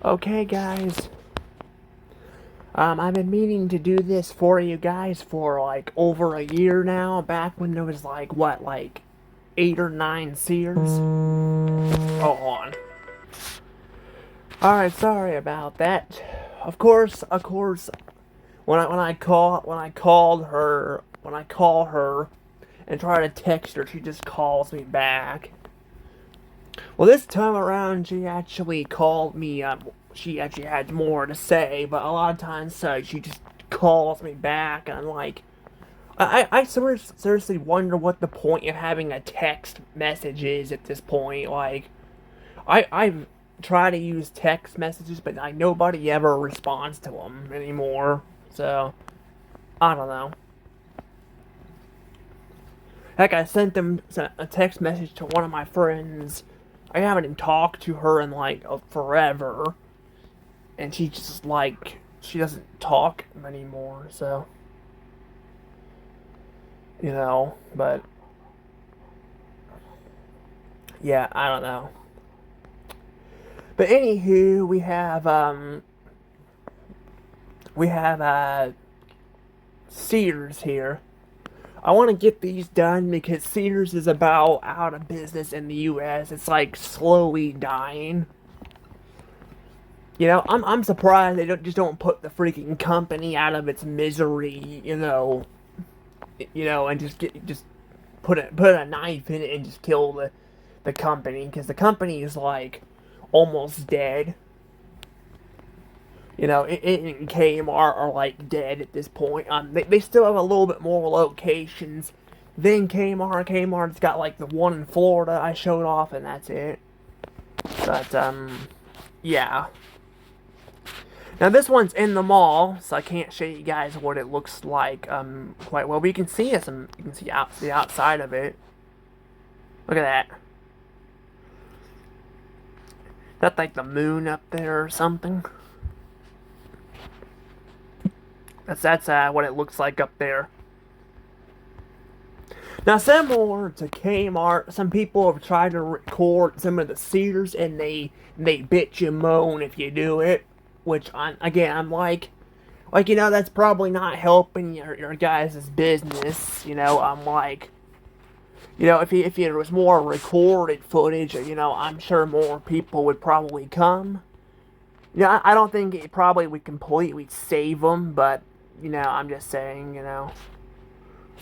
Okay, guys. I've been meaning to do this for you guys for like over a year now. Back when there was like what, like 8 or 9 Sears. Oh, hold on. All right, sorry about that. Of course. When I call her and try to text her, she just calls me back. Well, this time around, she actually called me. She actually had more to say, but a lot of times she just calls me back, and I'm like, I seriously wonder what the point of having a text message is at this point. Like, I've tried to use text messages, but like nobody ever responds to them anymore. So I don't know. Heck, I sent them a text message to one of my friends. I haven't even talked to her in like forever, and she just like she doesn't talk anymore. So but yeah, I don't know. But anywho, we have Sears here. I want to get these done because Sears is about out of business in the U.S. It's like slowly dying. I'm surprised they don't put the freaking company out of its misery. And just put a knife in it and just kill the company, because the company is like almost dead. It and Kmart are like dead at this point. They still have a little bit more locations than Kmart. Kmart's got like the one in Florida I showed off, and that's it. But yeah. Now this one's in the mall, so I can't show you guys what it looks like quite well. But you can see it. You can see the outside of it. Look at that. That's like the moon up there or something. That's what it looks like up there. Now, similar to Kmart, some people have tried to record some of the Sears, and they bitch and moan if you do it. Which I'm like, that's probably not helping your guys' business. I'm like, if there was more recorded footage, I'm sure more people would probably come. I don't think it probably would completely save them, but I'm just saying, that's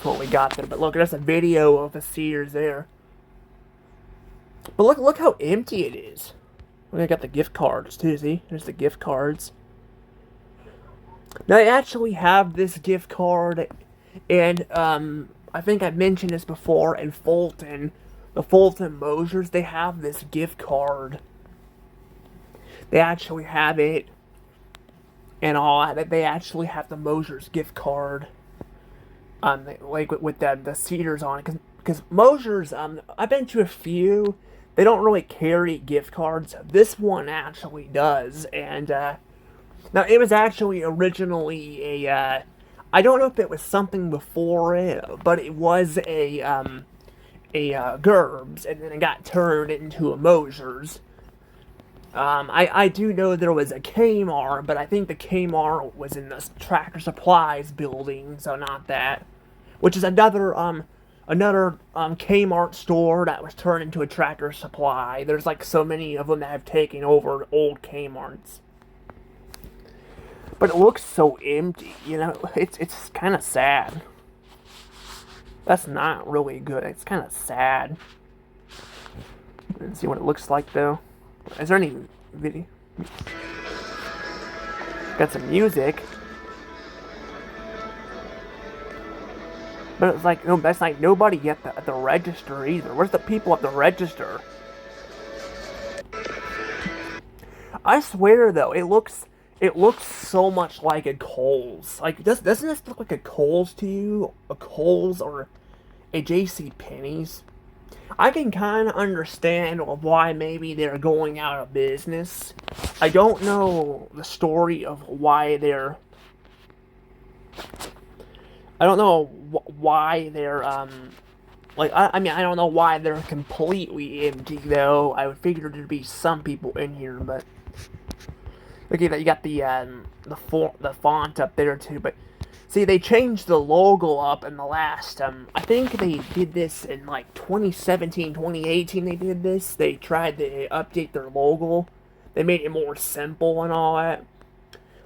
what we got there. But look, there's a video of a Sears there. But look how empty it is. We got the gift cards too. See, there's the gift cards. Now they actually have this gift card, and I think I mentioned this before. In Fulton, the Fulton Mosers, they have this gift card. They actually have it, and all that. They actually have the Mosers gift card. Like with the Cedars on it, because Mosers, I've been to a few. They don't really carry gift cards. This one actually does, and now it was actually originally a. I don't know if it was something before it, but it was a Gerbs, and then it got turned into a Mosers. I do know there was a Kmart, but I think the Kmart was in the Tractor Supplies building, so not that. Which is another Kmart store that was turned into a Tractor Supply. There's like so many of them that have taken over old Kmart's. But it looks so empty, it's kind of sad. That's not really good. It's kind of sad. Let's see what it looks like though. Is there any video? Got some music. But it's like, no, that's like nobody at the register either. Where's the people at the register? I swear though, it looks so much like a Kohl's. Like, doesn't this look like a Kohl's to you? A Kohl's or a J.C. Penney's? I can kind of understand why maybe they're going out of business. I don't know the story of why they're. I don't know why they're like I mean I don't know why they're completely empty though. I would figure there'd be some people in here, but Okay, that you got the font up there too, but see, they changed the logo up in the last, I think they did this in like 2017, 2018 they did this. They tried to update their logo. They made it more simple and all that.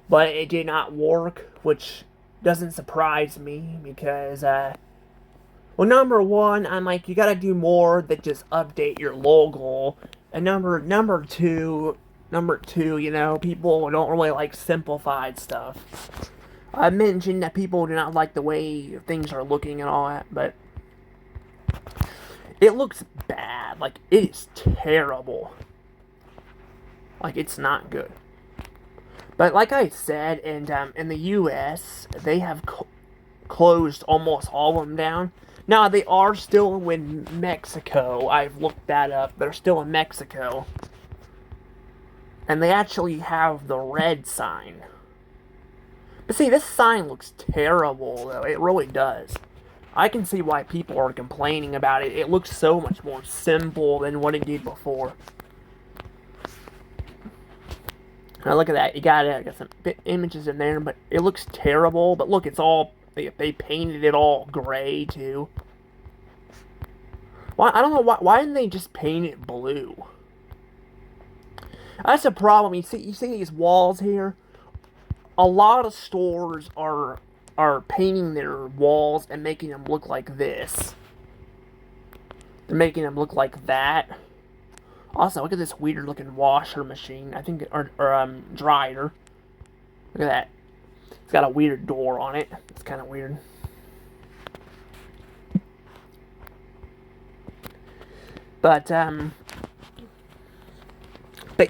But it did not work, which doesn't surprise me because, well, number one, I'm like, you gotta do more than just update your logo. And number two, people don't really like simplified stuff. I mentioned that people do not like the way things are looking and all that, but it looks bad. Like, it is terrible. Like, it's not good. But like I said, in the U.S., they have closed almost all of them down. Now, they are still in Mexico. I've looked that up. They're still in Mexico. And they actually have the red sign. But see, this sign looks terrible, though. It really does. I can see why people are complaining about it. It looks so much more simple than what it did before. Now look at that. You got some images in there, but it looks terrible. But look, it's all... They painted it all gray, too. Why? I don't know why didn't they just paint it blue? That's the problem. You see these walls here? A lot of stores are painting their walls and making them look like this. They're making them look like that. Also, look at this weird looking washer machine. I think, or dryer. Look at that. It's got a weird door on it. It's kind of weird. But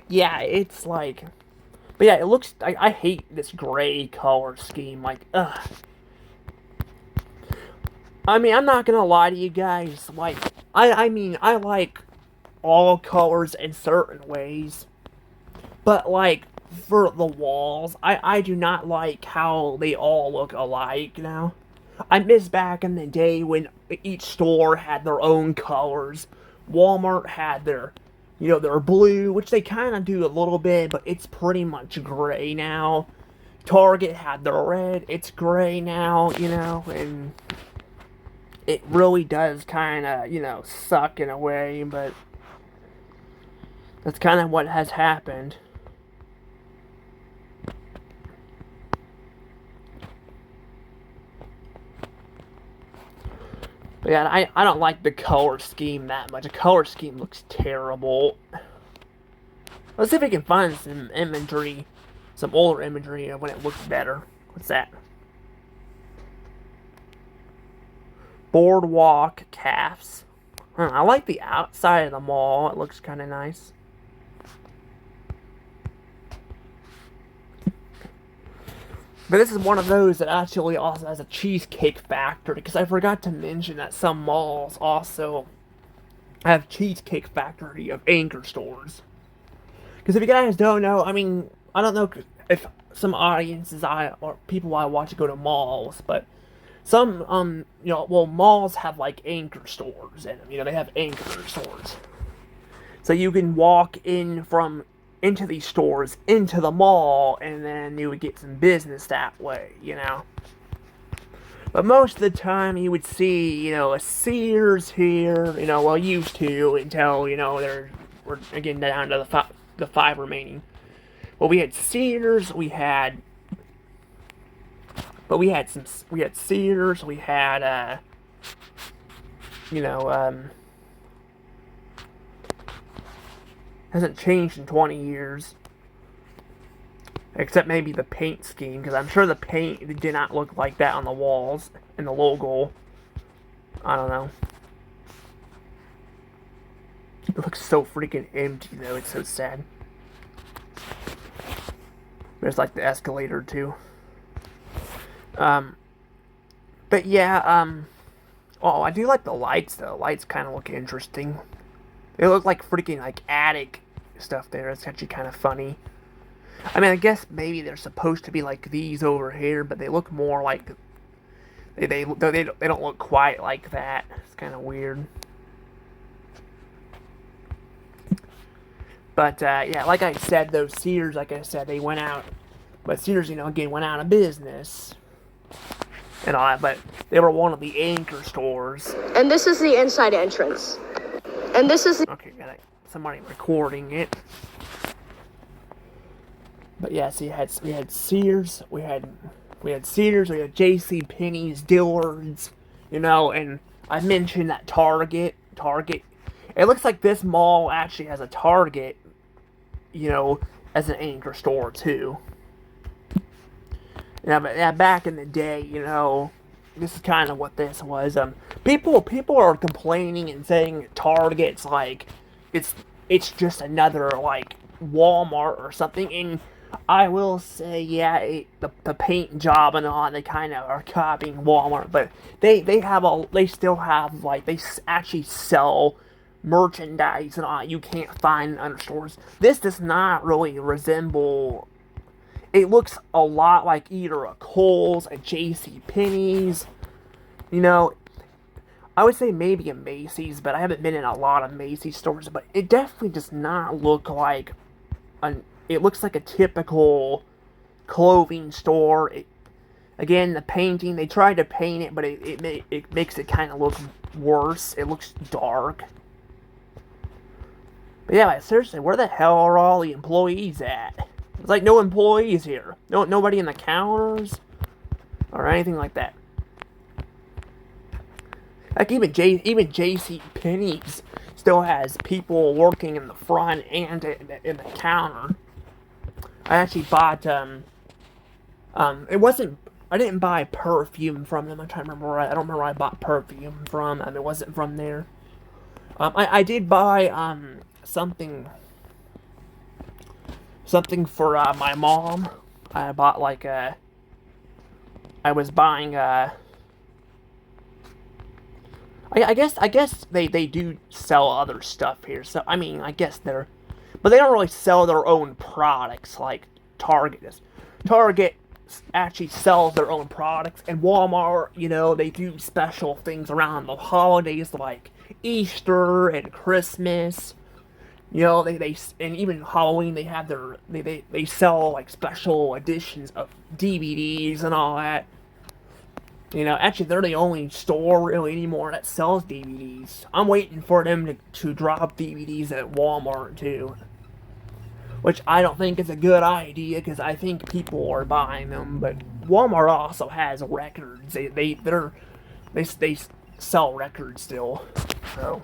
yeah, it's like, but yeah, it looks, I hate this gray color scheme, like, ugh. I mean, I'm not gonna lie to you guys, like, I mean, I like all colors in certain ways, but, like, for the walls, I do not like how they all look alike now. I miss back in the day when each store had their own colors. Walmart had their blue, which they kind of do a little bit, but it's pretty much gray now. Target had their red, it's gray now, and it really does kind of, suck in a way, but that's kind of what has happened. But yeah, I don't like the color scheme that much. The color scheme looks terrible. Let's see if we can find some imagery, some older imagery of when it looks better. What's that? Boardwalk Calves. I like the outside of the mall. It looks kind of nice. But this is one of those that actually also has a cheesecake factory, because I forgot to mention that some malls also have cheesecake factory of anchor stores. Because if you guys don't know, I mean, I don't know if some audiences or people I watch go to malls, but some, malls have like anchor stores in them. They have anchor stores. So you can walk into these stores, into the mall, and then you would get some business that way, But most of the time, you would see, a Sears here, used to, until, we're again down to the five remaining. Well, we had Sears, we had Sears, we had, hasn't changed in 20 years. Except maybe the paint scheme, because I'm sure the paint did not look like that on the walls and the logo. I don't know. It looks so freaking empty, though. It's so sad. There's like the escalator, too. But yeah, oh, I do like the lights, though. Lights kind of look interesting. They look like freaking, like, attic stuff there. It's actually kind of funny. I mean, I guess maybe they're supposed to be like these over here, but they look more like... They don't look quite like that. It's kind of weird. But yeah, like I said, those Sears, like I said, they went out. But Sears, again, went out of business and all that. But they were one of the anchor stores. And this is the inside entrance. And this is... Okay, got somebody recording it. But yeah, so we had Sears, we had Sears, we had J.C. Penney's, Dillard's, and I mentioned that Target. It looks like this mall actually has a Target, as an anchor store too. Yeah, but yeah, back in the day, this is kind of what this was. People are complaining and saying Target's like, it's just another like Walmart or something, and I will say, yeah, the paint job and all, they kind of are copying Walmart, but they still have, like, they actually sell merchandise and all you can't find in other stores. This does not really resemble, it looks a lot like either a Kohl's, a J.C. Penney's, I would say maybe a Macy's, but I haven't been in a lot of Macy's stores, but it definitely does not look like it looks like a typical clothing store. Again, the painting, they tried to paint it, but it makes it kind of look worse. It looks dark. But yeah, seriously, where the hell are all the employees at? There's like no employees here. Nobody in the counters or anything like that. Like even J.C. Penney's still has people working in the front and in the counter. I actually bought I didn't buy perfume from them. I'm trying to remember where I don't remember where I bought perfume from. It wasn't from there. I did buy something for my mom. I bought like I was buying I guess they do sell other stuff here. So I mean, I guess but they don't really sell their own products like Target does. Target actually sells their own products, and Walmart, they do special things around the holidays like Easter and Christmas. They and even Halloween, they have they sell like special editions of DVDs and all that. Actually, they're the only store really anymore that sells DVDs. I'm waiting for them to drop DVDs at Walmart too, which I don't think is a good idea because I think people are buying them. But Walmart also has records. They sell records still. So,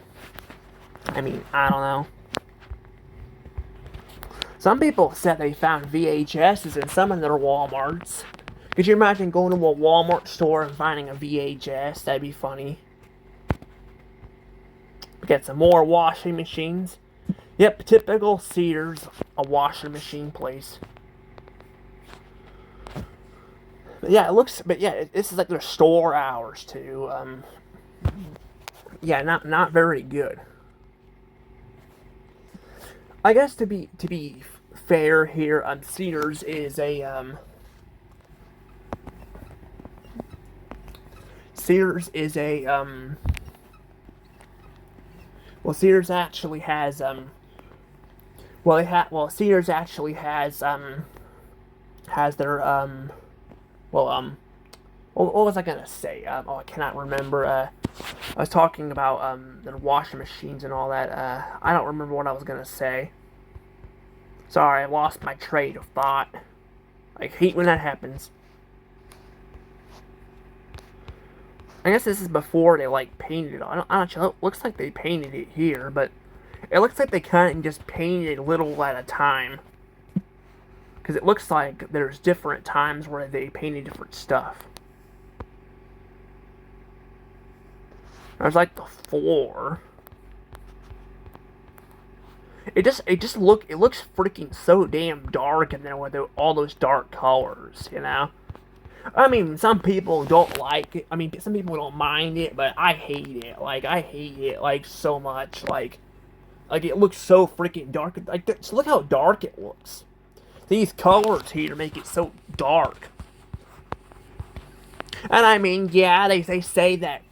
I mean, I don't know. Some people said they found VHSs in some of their Walmarts. Could you imagine going to a Walmart store and finding a VHS? That'd be funny. Get some more washing machines. Yep, typical Sears, a washing machine place. But yeah, this is like their store hours too. Yeah, not very good. I guess to be fair here, Sears is a well, Sears actually has Sears actually has their what was I gonna say? I cannot remember. I was talking about their washing machines and all that. I don't remember what I was gonna say. Sorry, I lost my train of thought. I hate when that happens. I guess this is before they like painted it. I'm not sure. It looks like they painted it here, but it looks like they kind of just painted a little at a time. Because it looks like there's different times where they painted different stuff. There's like the floor. It looks freaking so damn dark in there with all those dark colors, I mean, some people don't like it. I mean, some people don't mind it, but I hate it. Like, I hate it, like, so much. Like it looks so freaking dark. Like, just look how dark it looks. These colors here make it so dark. And I mean, yeah, they say that,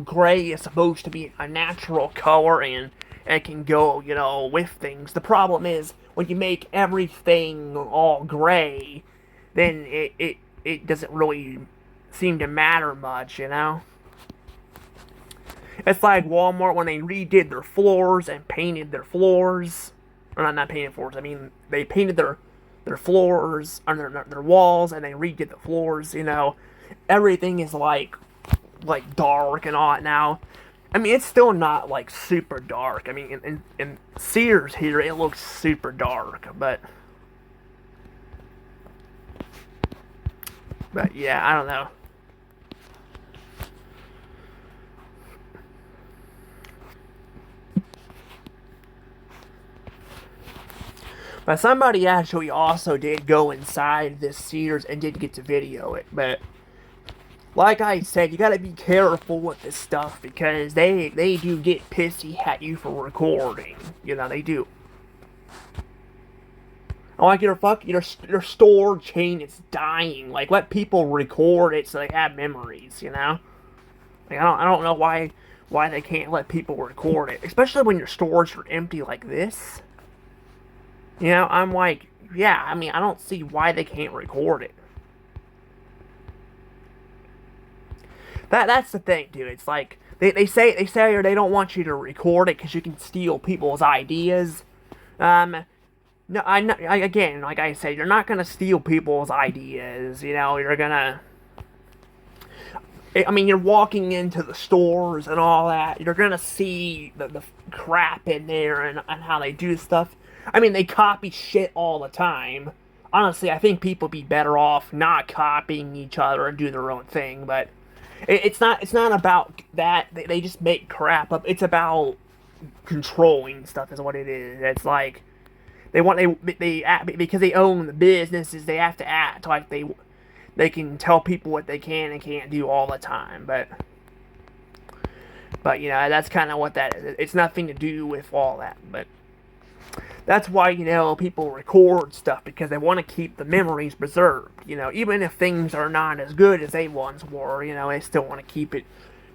gray is supposed to be a natural color, and it can go, you know, with things. The problem is when you make everything all gray, then it doesn't really seem to matter much, you know? It's like Walmart when they redid their floors and painted their floors. Or not painted floors, I mean, they painted their floors, or their walls, and they redid the floors, you know? Everything is like dark and all that now. I mean, it's still not like super dark. I mean, in Sears here, it looks super dark, but yeah, I don't know. But somebody actually also did go inside this Sears and did get to video it. But like I said, you gotta be careful with this stuff because they do get pissy at you for recording. You know, they do. Like your store chain is dying. Like, let people record it so they have memories, you know? Like, I don't know why they can't let people record it. Especially when your stores are empty like this. You know, I'm like, yeah, I mean, I don't see why they can't record it. That's the thing, dude. It's like, they say or they don't want you to record it because you can steal people's ideas. No, again, like I said, you're not gonna steal people's ideas. You know, you're gonna. I mean, you're walking into the stores and all that. You're gonna see the crap in there and how they do stuff. I mean, they copy shit all the time. Honestly, I think people would be better off not copying each other and do their own thing. But it's not about that. They just make crap up. It's about controlling stuff, is what it is. It's like they act, because they own the businesses. They have to act like they can tell people what they can and can't do all the time. But you know, that's kind of what that is. It's nothing to do with all that. But that's why, you know, people record stuff, because they want to keep the memories preserved. You know, even if things are not as good as they once were, you know, they still want to keep it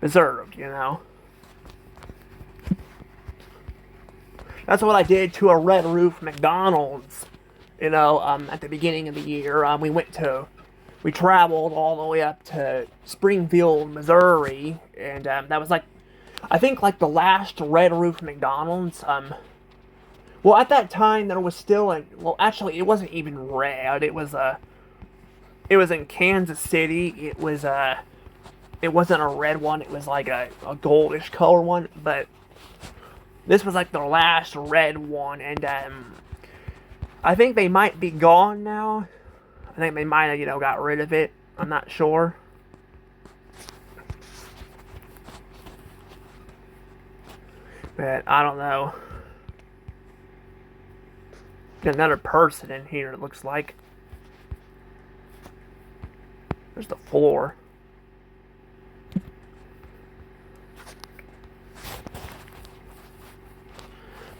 preserved, you know. That's what I did to a Red Roof McDonald's, you know, at the beginning of the year. We traveled all the way up to Springfield, Missouri, and that was like, I think like the last Red Roof McDonald's. Well, at that time there was still actually it wasn't even red. It was in Kansas City. It wasn't a red one. It was like a goldish color one, but this was like the last red one, and I think they might be gone now. I think they might have, you know, got rid of it. I'm not sure. But I don't know. Got another person in here, it looks like. There's the floor.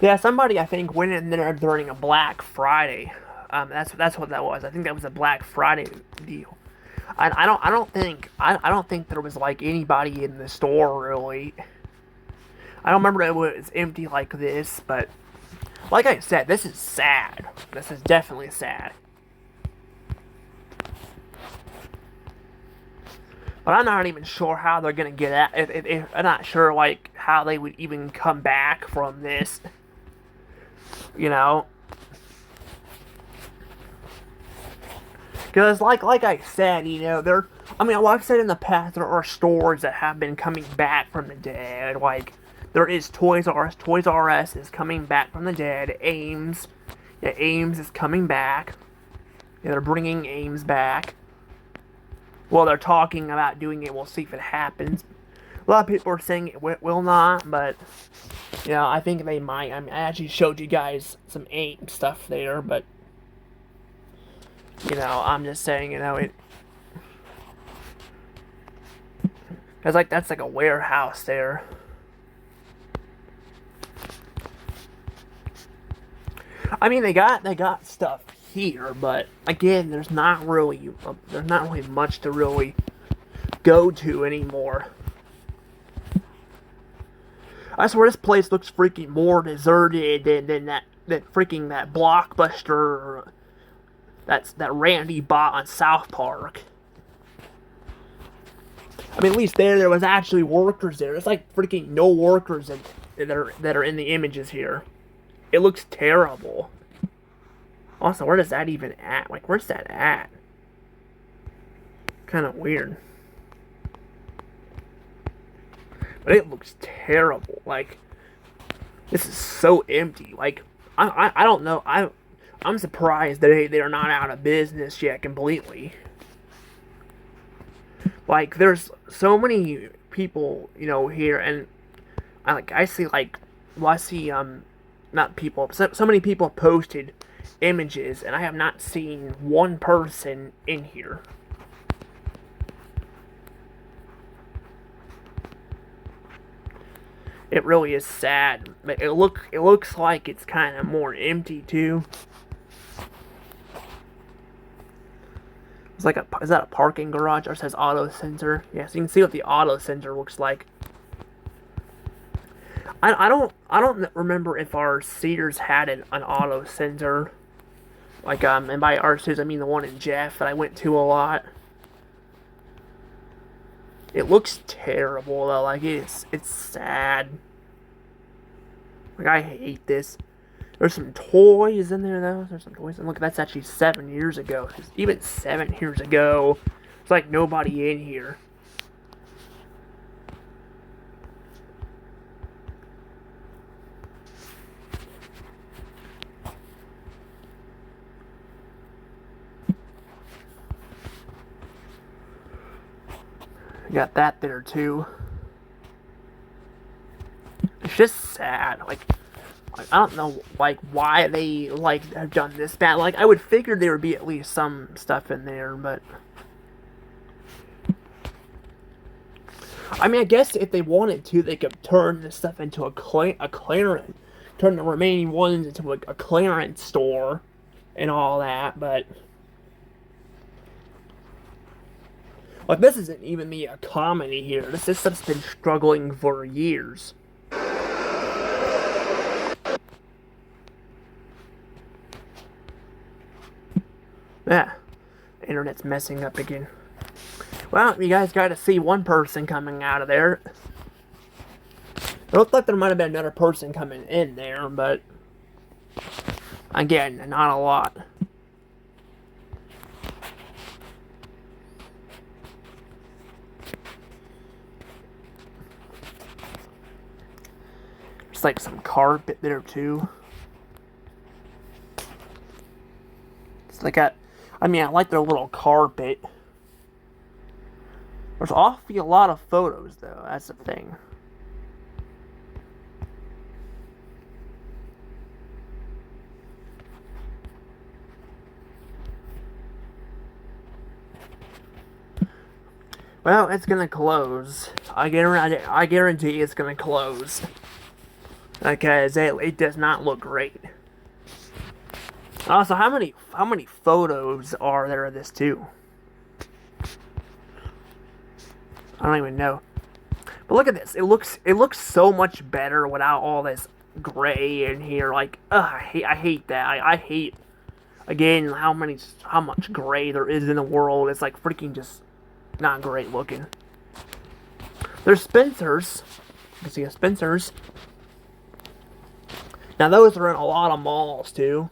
Yeah, somebody I think went in there during a Black Friday. That's what that was. I think that was a Black Friday deal. I don't think there was like anybody in the store really. I don't remember it was empty like this, but like I said, this is sad. This is definitely sad. But I'm not even sure how they're gonna get at. If I'm not sure like how they would even come back from this. You know. Because, like I said, you know, like I've said in the past, there are stores that have been coming back from the dead. Like, there is Toys R Us. Toys R Us is coming back from the dead. Ames. Yeah, Ames is coming back. Yeah, they're bringing Ames back. Well, they're talking about doing it. We'll see if it happens. A lot of people are saying it will not, but, you know, I think they might. I mean, I actually showed you guys some Ames stuff there, but, you know, I'm just saying, you know, it's like, that's like a warehouse there. I mean, they got stuff here, but again, there's not really much to really go to anymore. I swear this place looks freaking more deserted than that Blockbuster that Randy bought on South Park. I mean, at least there was actually workers there. It's like freaking no workers that are in the images here. It looks terrible. Also, where is that even at? Like, where's that at? Kind of weird. But it looks terrible. Like, this is so empty. Like, I don't know. I'm surprised that they're not out of business yet completely. Like, there's so many people, here, and I see not people, so many people posted images, and I have not seen one person in here. It really is sad, but it looks like it's kind of more empty too. It's like is that a parking garage, or it says auto center? Yeah, so you can see what the auto center looks like. I don't remember if our Sears had an auto center. Like, and by our Sears I mean the one in Jeff that I went to a lot. It looks terrible though. Like, it's sad. Like, I hate this. There's some toys in there though. There's some toys. And look, that's actually 7 years ago. Even 7 years ago, it's like nobody in here. Got that there too. It's just sad. Like, I don't know, like, why they have done this bad. Like, I would figure there would be at least some stuff in there, but I mean, I guess if they wanted to, they could turn this stuff into a clearance, turn the remaining ones into a clearance store and all that, but like, this isn't even a comedy here. This stuff's been struggling for years. Yeah, the internet's messing up again. Well, you guys got to see one person coming out of there. It looked like there might have been another person coming in there, but again, not a lot. There's like some carpet there too. It's like I like their little carpet. There's awfully a lot of photos though, that's the thing. Well, it's gonna close. I guarantee it's gonna close. Because it does not look great. Also, how many photos are there of this too? I don't even know. But look at this. It looks so much better without all this gray in here. Like, I hate that. I hate, again, how much gray there is in the world. It's like freaking just not great looking. There's Spencer's. You can see a Spencer's. Now those are in a lot of malls too.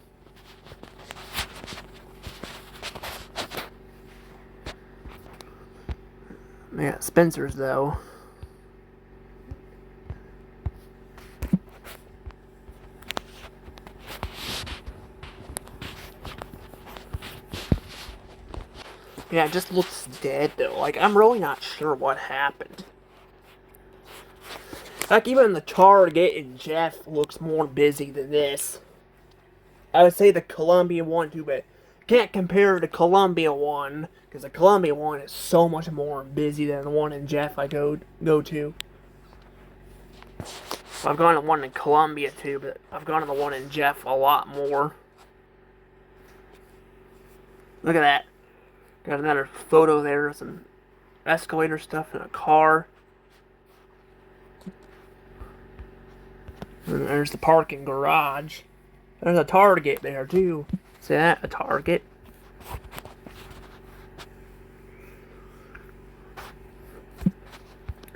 Yeah, Spencer's though. Yeah, it just looks dead though. Like, I'm really not sure what happened. Like, even the Target in Jeff looks more busy than this. I would say the Columbia one too, but can't compare the Columbia one, because the Columbia one is so much more busy than the one in Jeff I go to. I've gone to one in Columbia too, but I've gone to the one in Jeff a lot more. Look at that. Got another photo there, some escalator stuff in a car. And there's the parking garage. There's a Target there too. See that? A Target.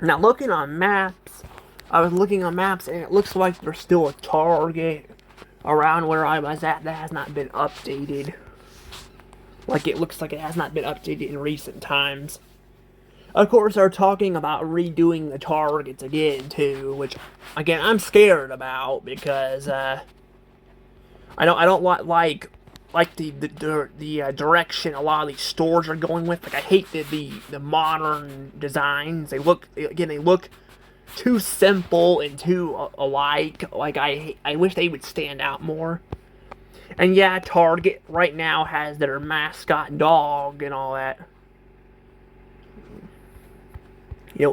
Now looking on maps, I was looking on maps and it looks like there's still a Target around where I was at that has not been updated. Like it looks like it has not been updated in recent times. Of course, they're talking about redoing the Targets again too, which again I'm scared about because I don't like the direction a lot of these stores are going with. Like I hate the modern designs. They look too simple and too alike. Like I wish they would stand out more. And yeah, Target right now has their mascot dog and all that,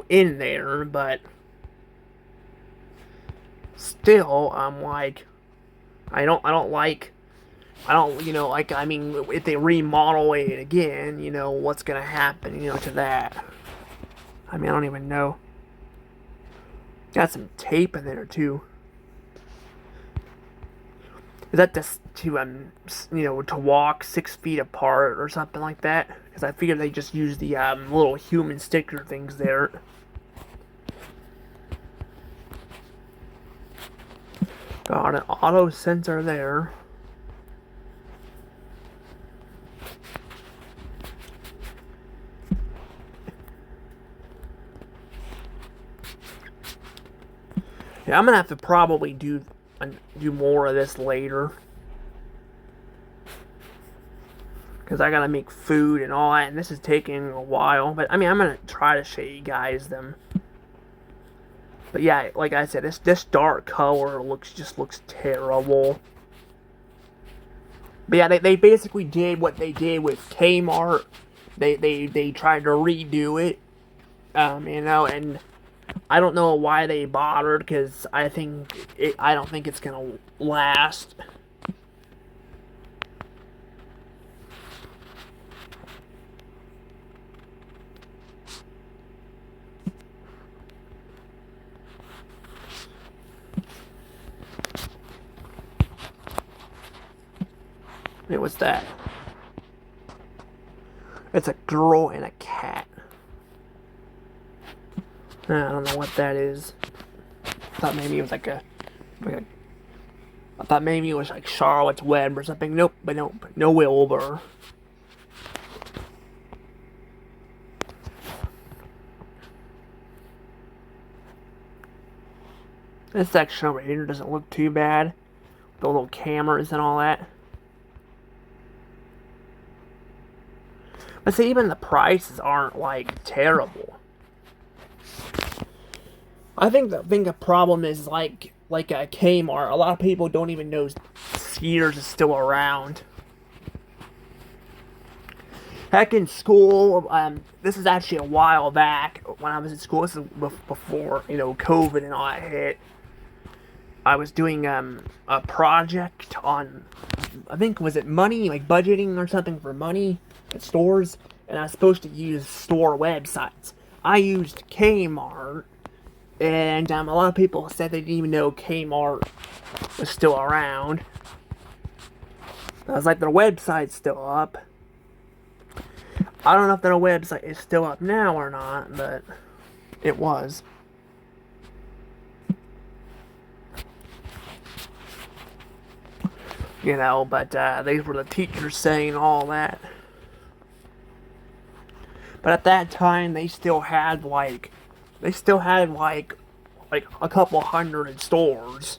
in there, but still, I'm like, I don't, I mean, if they remodel it again, what's gonna happen, to that? I mean, I don't even know. Got some tape in there too. Is that just to walk 6 feet apart or something like that? Because I figured they just use the little human sticker things there. Got an auto sensor there. Yeah, I'm gonna have to probably do more of this later, because I gotta make food and all that, and this is taking a while. But I mean, I'm gonna try to show you guys them. But yeah, like I said, this dark color looks terrible. But yeah, they basically did what they did with Kmart. They tried to redo it, and I don't know why they bothered, because I don't think it's gonna last. Hey, what's that? It's a girl and a cat. I don't know what that is. I thought maybe it was I thought maybe it was like Charlotte's Web or something. Nope, but nope, no Wilbur. This section over here doesn't look too bad. The little cameras and all that. But see, even the prices aren't like terrible. I think the problem is like a Kmart. A lot of people don't even know Sears is still around. Heck, in school, this is actually a while back when I was in school. This is before COVID and all that hit. I was doing a project on, I think, was it money, like budgeting or something for money at stores, and I was supposed to use store websites. I used Kmart, and a lot of people said they didn't even know Kmart was still around. I was like, their website's still up. I don't know if their website is still up now or not, but it was. But these were the teachers saying all that. But at that time, they still had like a couple hundred stores.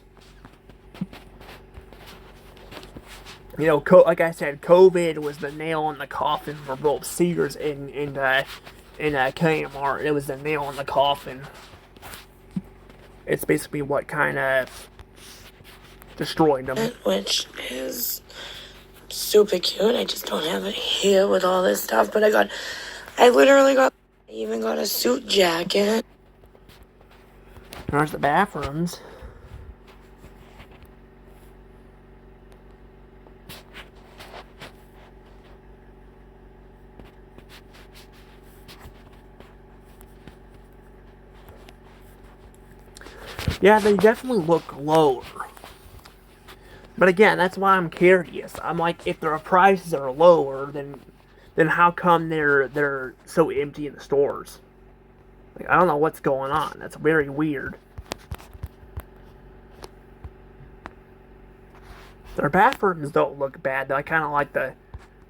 Like I said, COVID was the nail in the coffin for both Sears and Kmart. It was the nail in the coffin. It's basically what kind of destroyed them. Which is super cute. I just don't have it here with all this stuff, but I even got a suit jacket. There's the bathrooms. Yeah, they definitely look lower. But again, that's why I'm curious. I'm like, if their prices are lower, then how come they're so empty in the stores? Like, I don't know what's going on. That's very weird. Their bathrooms don't look bad though. I kind of like the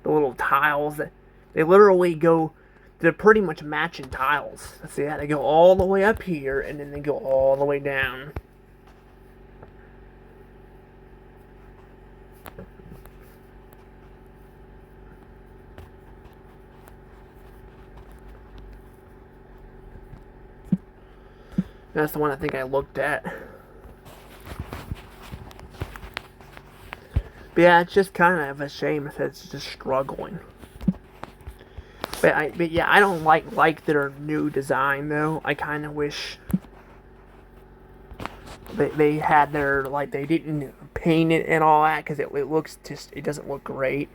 little tiles. They literally go. They're pretty much matching tiles. See that? They go all the way up here, and then they go all the way down. That's the one I think I looked at. But yeah, it's just kind of a shame if it's just struggling. But yeah, I don't like their new design though. I kind of wish they had their, like, they didn't paint it and all that, because it looks just, it doesn't look great.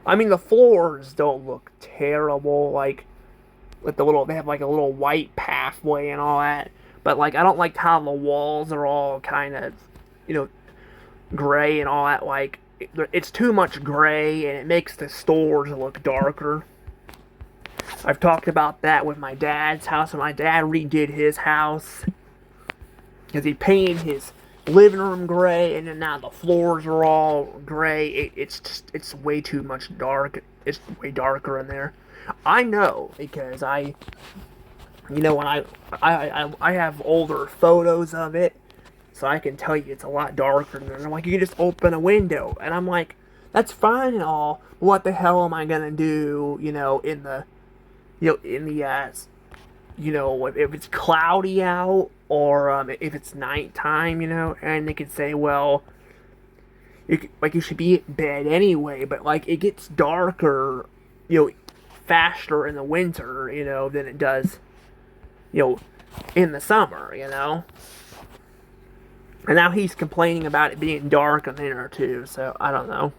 I mean, the floors don't look terrible, like, with the little, they have like a little white pathway and all that. But like, I don't like how the walls are all kind of, gray and all that. Like, it's too much gray and it makes the stores look darker. I've talked about that with my dad's house, and my dad redid his house because he painted his living room gray, and then now the floors are all gray. It's way too much dark. It's way darker in there. I know, because when I have older photos of it, so I can tell you it's a lot darker than there. I'm like, you can just open a window, and I'm like, that's fine and all. What the hell am I gonna do? If it's cloudy out, or if it's nighttime, and they could say, well, you should be in bed anyway, but like, it gets darker, faster in the winter, than it does, in the summer, And now he's complaining about it being dark in there too, so I don't know.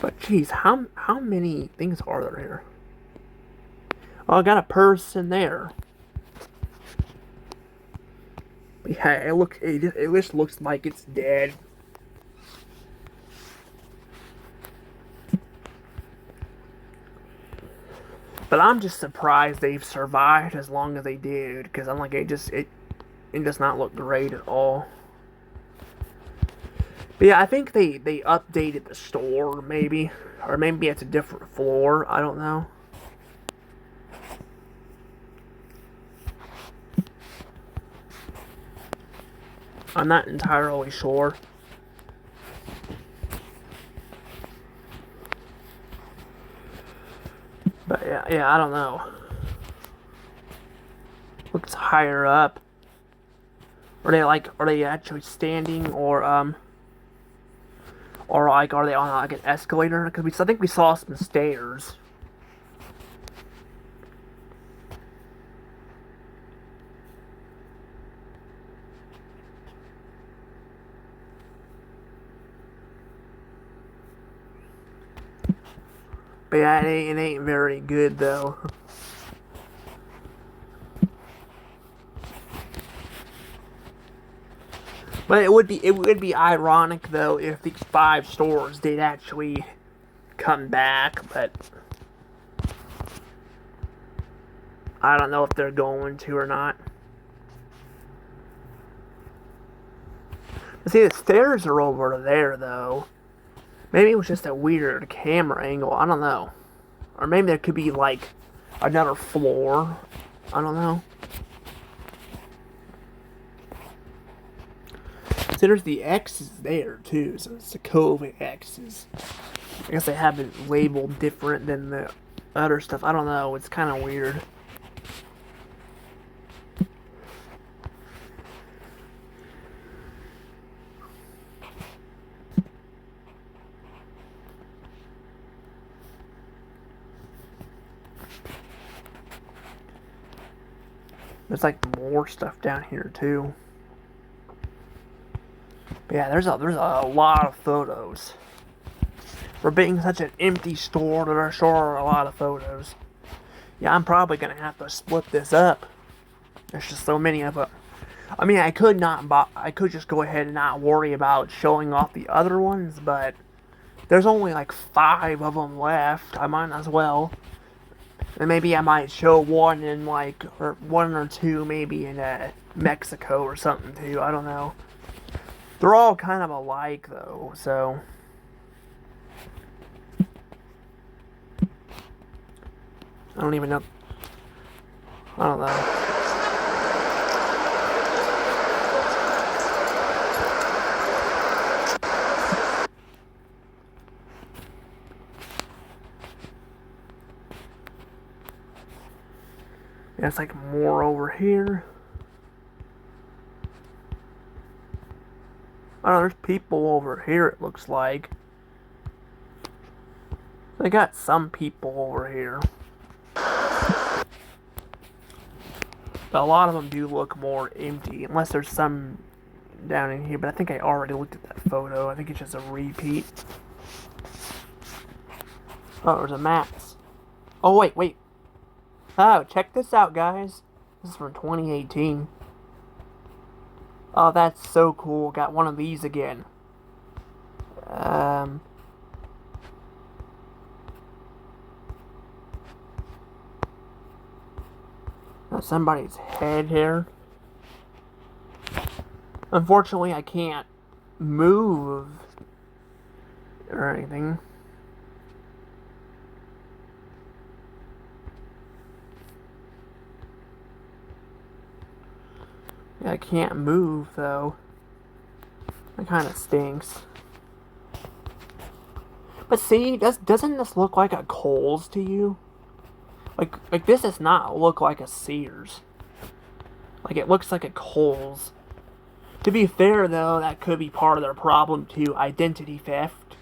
But geez, how many things are there here? Oh, I got a purse in there. But yeah, it just looks like it's dead. But I'm just surprised they've survived as long as they did, because I'm like, it does not look great at all. But yeah, I think they updated the store, maybe. Or maybe it's a different floor, I don't know. I'm not entirely sure. But yeah, I don't know. Looks higher up. Are they actually standing, or like, are they on like an escalator? Because I think we saw some stairs. But yeah, it ain't very good though. But it would be ironic though if these 5 stores did actually come back, but I don't know if they're going to or not. See, the stairs are over there though. Maybe it was just a weird camera angle. I don't know. Or maybe there could be like another floor. I don't know. So there's the X's there too. So it's the COVID X's. I guess they have it labeled different than the other stuff. I don't know. It's kind of weird. There's like more stuff down here too. But yeah, there's a lot of photos. For being such an empty store, there sure are a lot of photos. Yeah, I'm probably gonna have to split this up. There's just so many of them. I mean, I could not buy. I could just go ahead and not worry about showing off the other ones, but there's only like 5 of them left. I might as well. And maybe I might show one in like, or 1 or 2 maybe in Mexico or something too. I don't know. They're all kind of alike though, so. I don't even know. I don't know. Yeah, it's like more over here. I don't know, there's people over here, it looks like. They got some people over here. But a lot of them do look more empty, unless there's some down in here. But I think I already looked at that photo. I think it's just a repeat. Oh, there's a maps. Oh, wait. Oh, check this out, guys. This is from 2018. Oh, that's so cool. Got one of these again. Somebody's head here. Unfortunately, I can't move or anything. Yeah, I can't move though. That kind of stinks. But see, doesn't this look like a Kohl's to you? Like this does not look like a Sears. Like it looks like a Kohl's. To be fair though, that could be part of their problem too, identity theft.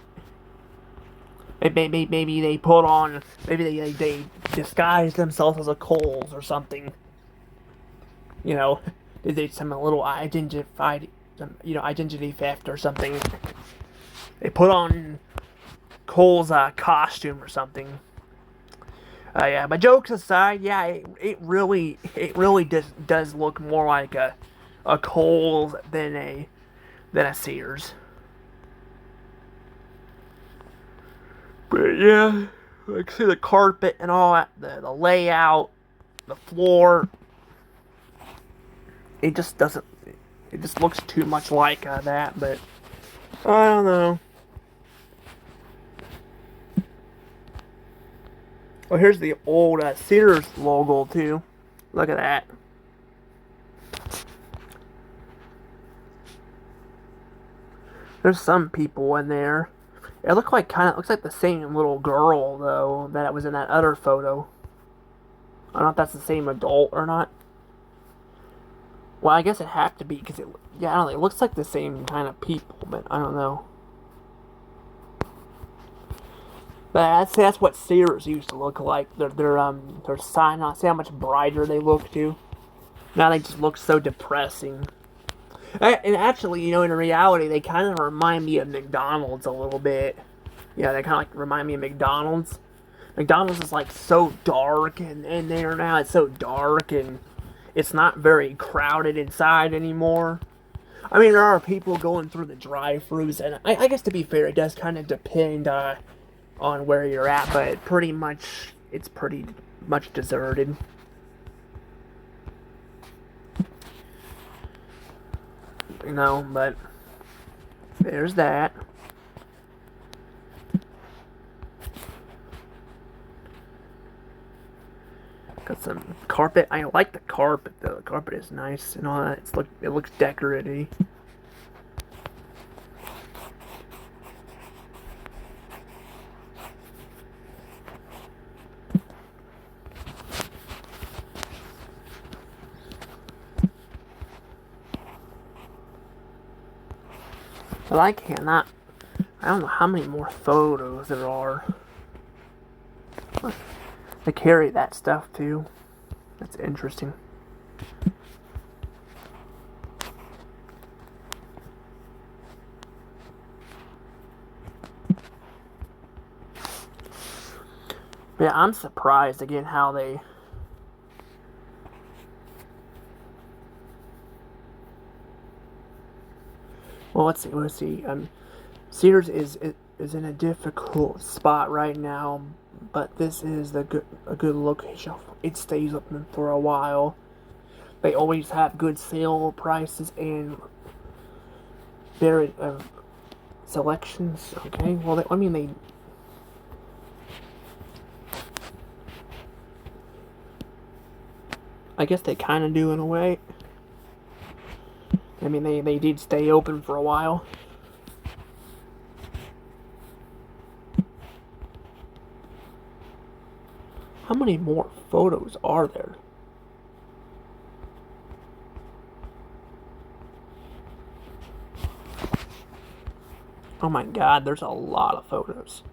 Maybe they put on, maybe they disguise themselves as a Kohl's or something. You know, they some little identity theft or something. They put on Kohl's costume or something. Yeah, but jokes aside, yeah, it really does look more like a Kohl's than a Sears. But yeah, like see the carpet and all that, the layout, the floor. It just doesn't. It just looks too much like that. But I don't know. Oh, here's the old Sears logo, too. Look at that. There's some people in there. It looks like the same little girl, though, that was in that other photo. I don't know if that's the same adult or not. Well, I guess it had to be, because I don't know, it looks like the same kind of people, but I don't know. But that's what Sears used to look like. Their sign on. See how much brighter they look too. Now they just look so depressing. And actually, in reality, they kind of remind me of McDonald's a little bit. Yeah, they kind of like remind me of McDonald's. McDonald's is like so dark, and there now it's so dark, and it's not very crowded inside anymore. I mean, there are people going through the drive-thrus, and I guess to be fair, it does kind of depend on where you're at, but it's pretty much deserted. But there's that. Got some carpet. I like the carpet though. The carpet is nice and all that. It looks decorative. But I don't know how many more photos there are. They carry that stuff too. That's interesting. Yeah, I'm surprised again how they Well, let's see. Let's see. Sears is in a difficult spot right now, but this is a good location. It stays open for a while. They always have good sale prices and better selections. Okay. Well, I mean they. I guess they kind of do in a way. I mean, they did stay open for a while. How many more photos are there? Oh my god, there's a lot of photos.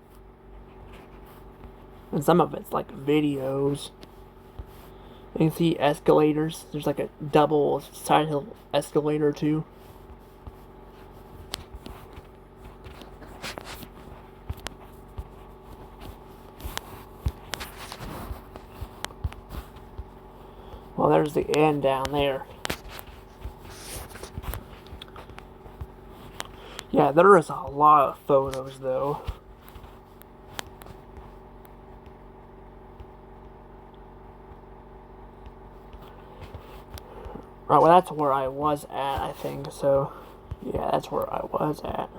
And some of it's like videos. You can see escalators. There's like a double side hill escalator too. Well, there's the end down there. Yeah, there is a lot of photos though. Right, well, that's where I was at, I think, so, yeah, that's where I was at.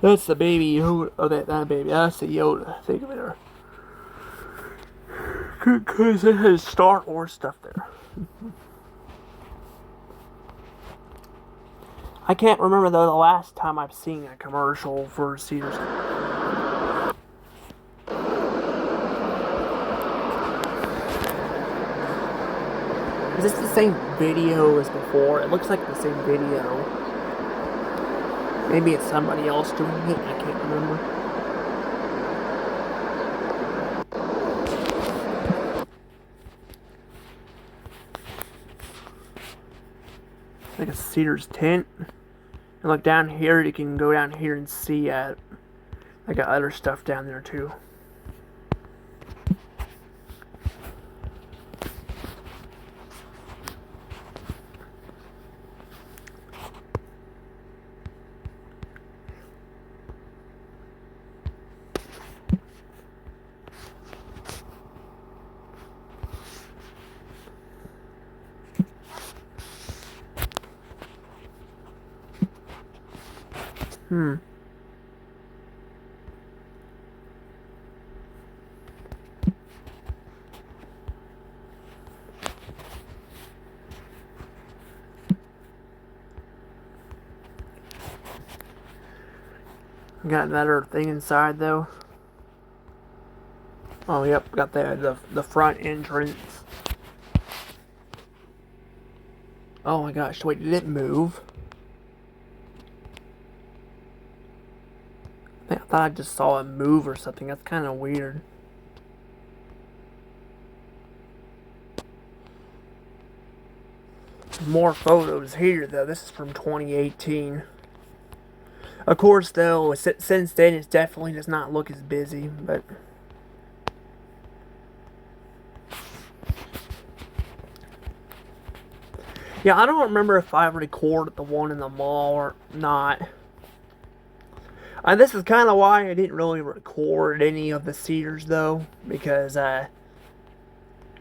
That's the baby Yoda, oh, that baby, that's the Yoda, think of it there. Because it has Star Wars stuff there. I can't remember, though, the last time I've seen a commercial for Sears. Is this the same video as before? It looks like the same video. Maybe it's somebody else doing it. I can't remember. Like a Sears tent. And look down here, you can go down here and see I got other stuff down there too. Got another thing inside though. Oh yep, got the front entrance. Oh my gosh, wait, did it move? I thought I just saw it move or something. That's kind of weird. More photos here though. This is from 2018. Of course, though, since then, it definitely does not look as busy, but... Yeah, I don't remember if I recorded the one in the mall or not. And this is kind of why I didn't really record any of the Sears, though, because,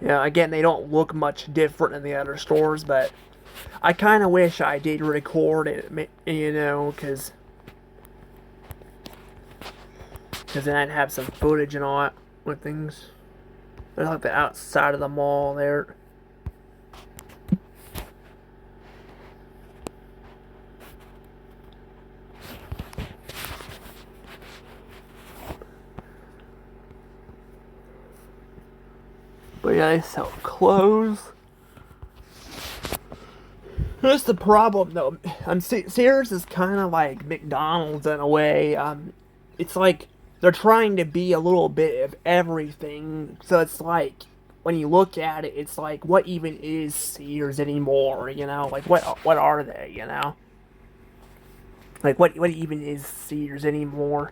again, they don't look much different than the other stores, but I kind of wish I did record it, because then I'd have some footage and all that with things. There's like the outside of the mall there. But yeah, they sell clothes. That's the problem, though. Sears is kind of like McDonald's in a way. It's like they're trying to be a little bit of everything. So it's like, when you look at it, it's like, what even is Sears anymore, Like, what are they, Like, what even is Sears anymore?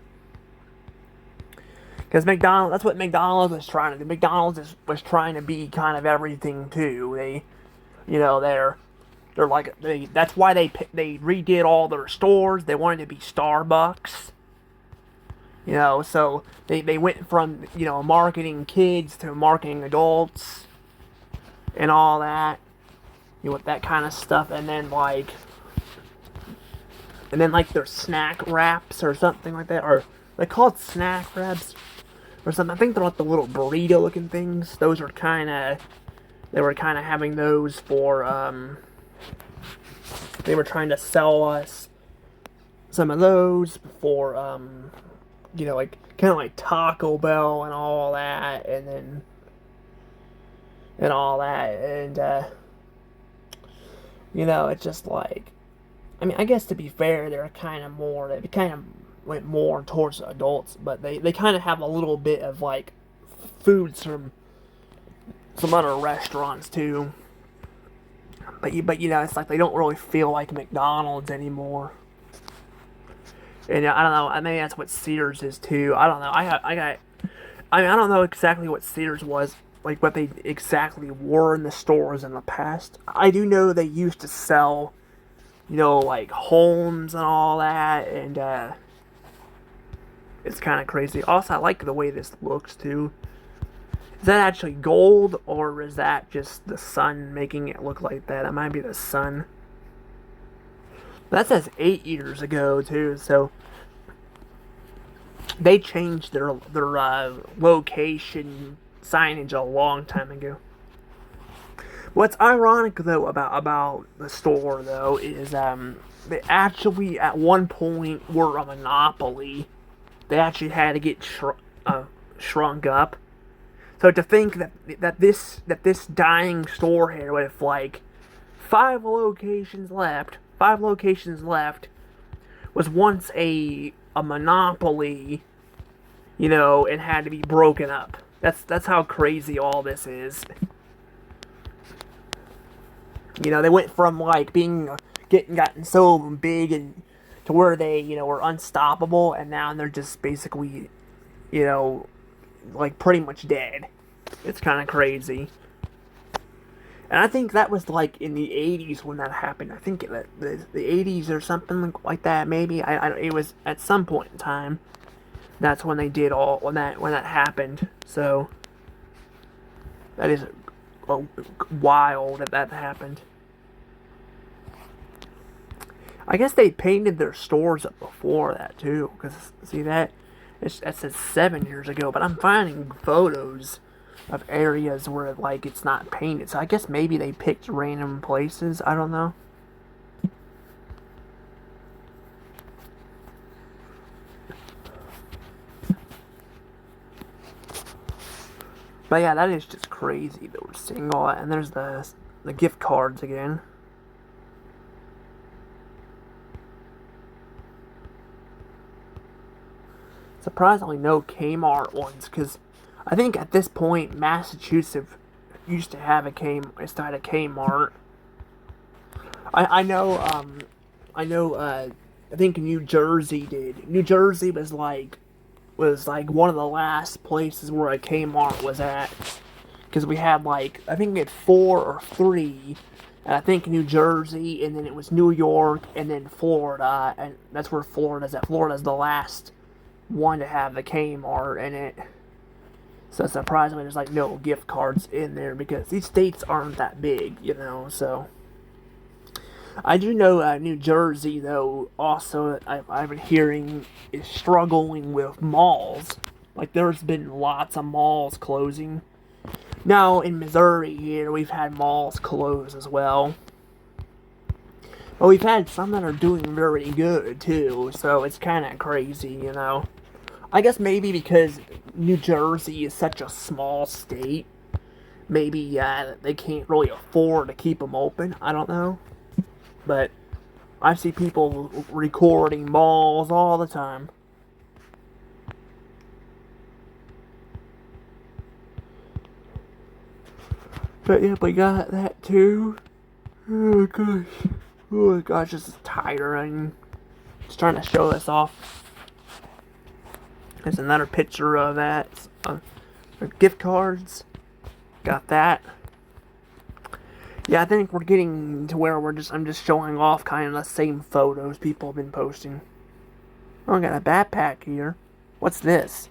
Because McDonald's, that's what McDonald's was trying to do. McDonald's was trying to be kind of everything, too. They're They're like that's why they redid all their stores. They wanted to be Starbucks. You know, so they went from, you know, marketing kids to marketing adults and all that. You know, with that kind of stuff, and then like their snack wraps or something like that, or they called snack wraps or something. I think they're like the little burrito looking things. Those are they were kind of having those for they were trying to sell us some of those for you know, like kind of like Taco Bell and all that, and all that, and you know, it's just like, I mean, I guess to be fair, they kind of went more towards adults, but they kind of have a little bit of like foods from some other restaurants too. But you know, it's like they don't really feel like McDonald's anymore. And I don't know. I mean, that's what Sears is too. I don't know. I mean, I don't know exactly what Sears was, like what they exactly were in the stores in the past. I do know they used to sell, you know, like homes and all that, and it's kind of crazy. Also, I like the way this looks too. Is that actually gold, or is that just the sun making it look like that? It might be the sun. That says 8 years ago too, so they changed their location signage a long time ago. What's ironic though about the store though is they actually at one point were a monopoly. They actually had to get shrunk up. So to think that this dying store here with like 5 locations left, was once a monopoly, you know, and had to be broken up. That's how crazy all this is. You know, they went from like gotten so big and to where they, you know, were unstoppable, and now they're just basically, you know, like pretty much dead. It's kind of crazy. And I think that was like in the 80s when that happened. I think the 80s or something like that, maybe. It was at some point in time. That's when they did when that happened. So that is wild that happened. I guess they painted their stores up before that too, because see that says 7 years ago, but I'm finding photos of areas where like it's not painted. So I guess maybe they picked random places. I don't know. But yeah, that is just crazy that we're seeing all that. And there's the gift cards again. Surprisingly, no Kmart ones, because I think at this point Massachusetts used to have a Kmart. I know. I think New Jersey did. New Jersey was like one of the last places where a Kmart was at, because we had like, I think we had 4 or 3, and I think New Jersey, and then it was New York, and then Florida, and that's where Florida's at. Florida's the last one to have the Kmart in it. So surprisingly, there's like no gift cards in there because these states aren't that big, you know. So I do know New Jersey, though, also I've been hearing is struggling with malls. Like there's been lots of malls closing. Now in Missouri here, we've had malls close as well. But we've had some that are doing very good too. So it's kind of crazy, you know. I guess maybe because New Jersey is such a small state, maybe they can't really afford to keep them open. I don't know. But I see people recording malls all the time. But yeah, we got that too. Oh gosh. Oh gosh, this is tiring. Just trying to show this off. There's another picture of that. Gift cards. Got that. Yeah, I think we're getting to where I'm just showing off kind of the same photos people have been posting. Oh, I got a backpack here. What's this?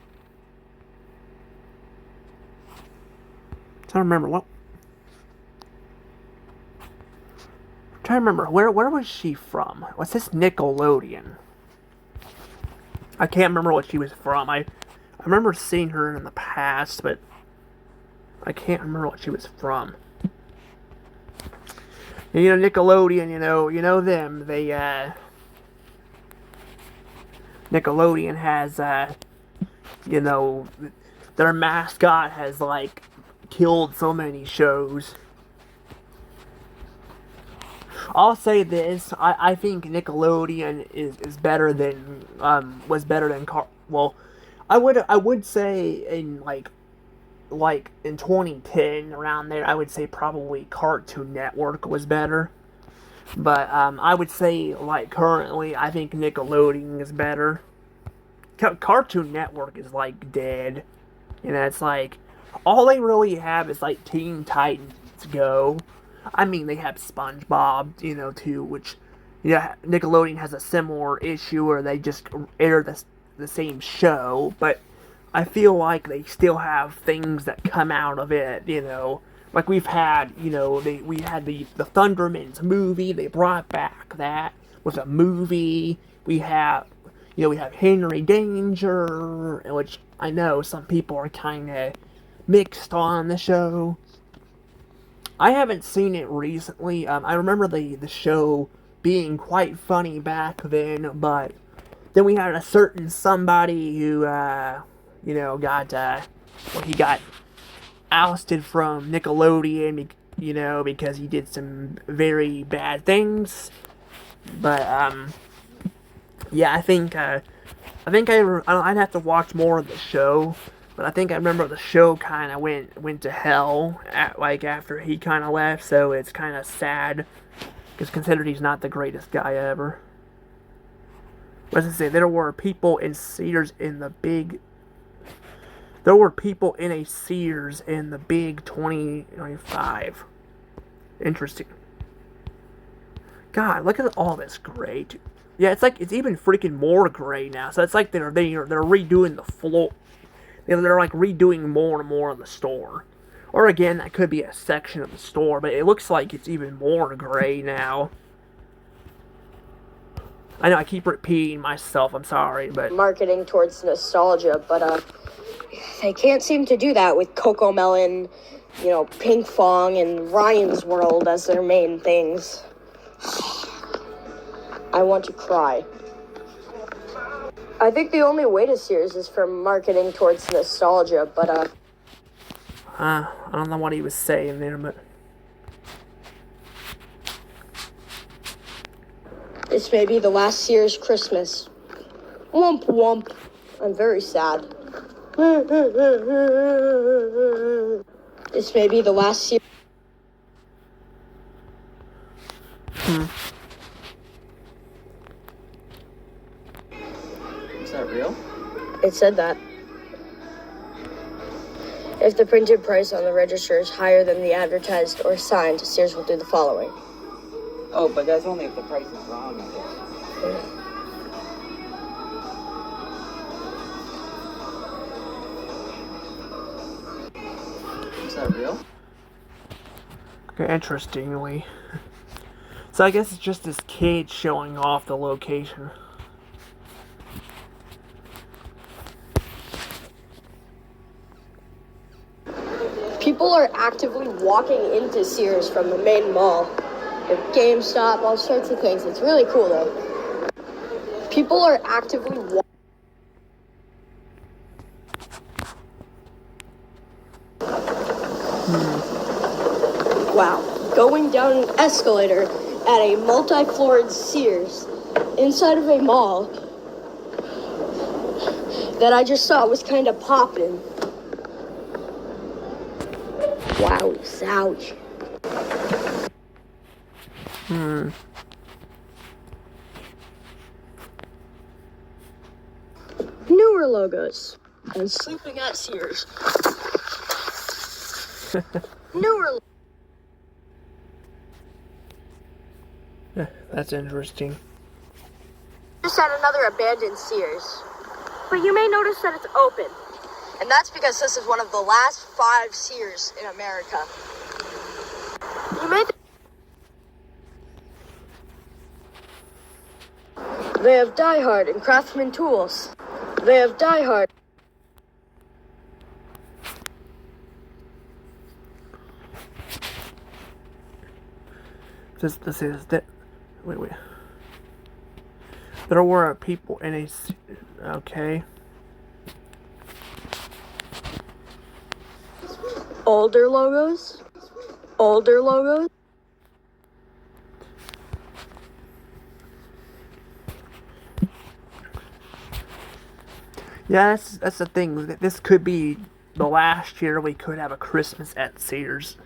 I don't remember what. I'm trying to remember where was she from? What's this Nickelodeon? I can't remember what she was from. I remember seeing her in the past, but I can't remember what she was from. And, you know, Nickelodeon, you know them. They Nickelodeon has you know, their mascot has like killed so many shows. I'll say this: I think Nickelodeon is better than was better than well, I would say in like in 2010 around there, I would say probably Cartoon Network was better. But I would say like currently, I think Nickelodeon is better. Cartoon Network is like dead. You know, it's like all they really have is like Teen Titans Go. I mean, they have SpongeBob, you know, too, which, yeah, Nickelodeon has a similar issue where they just air the same show, but I feel like they still have things that come out of it, you know. Like we've had, you know, we had the Thundermans movie. They brought back that with a movie. We have, you know, we have Henry Danger, which I know some people are kind of mixed on the show. I haven't seen it recently. I remember the show being quite funny back then, but then we had a certain somebody who, you know, he got ousted from Nickelodeon, you know, because he did some very bad things. But yeah, I'd have to watch more of the show. But I think I remember the show kind of went to hell after he kind of left, so it's kind of sad because considered he's not the greatest guy ever. What does it say? There were people in Sears in the big. There were people in a Sears in the big 2025. Interesting. God, look at all this gray. Yeah, it's like it's even freaking more gray now. So it's like they're redoing the floor. They're like redoing more and more of the store. Or again, that could be a section of the store, but it looks like it's even more gray now. I know I keep repeating myself, I'm sorry, but... Marketing towards nostalgia, but they can't seem to do that with Coco Melon, you know, Pink Fong, and Ryan's World as their main things. I want to cry. I think the only way to Sears is from marketing towards nostalgia, but I don't know what he was saying there, but... This may be the last Sears Christmas. Womp womp. I'm very sad. This may be the last Sears... Is that real? It said that. If the printed price on the register is higher than the advertised or signed, Sears will do the following. Oh, but that's only if the price is wrong, I guess. Is that real? Okay, interestingly. So I guess it's just this kid showing off the location. People are actively walking into Sears from the main mall. There's GameStop, all sorts of things. It's really cool, though. People are actively Wow. Going down an escalator at a multi-floored Sears inside of a mall that I just saw was kind of popping. Wow, ouch. Newer logos. And sleeping at Sears. Newer. That's interesting. Just at another abandoned Sears. But you may notice that it's open. And that's because this is one of the last 5 Sears in America. You may They have Die Hard and Craftsman tools. They have Die Hard. This is that. Wait. There were people in a. Okay. Older logos. Older logos. Yeah, that's the thing. This could be the last year we could have a Christmas at Sears.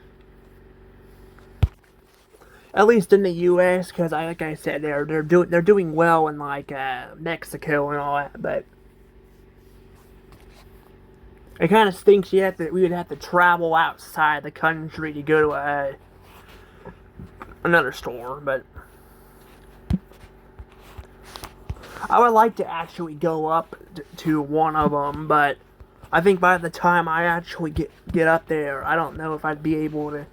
At least in the U.S., because like I said, they're doing well in like Mexico and all that, but it kind of stinks yet that we would have to travel outside the country to go to another store. But I would like to actually go up to one of them, but I think by the time I actually get up there, I don't know if I'd be able to.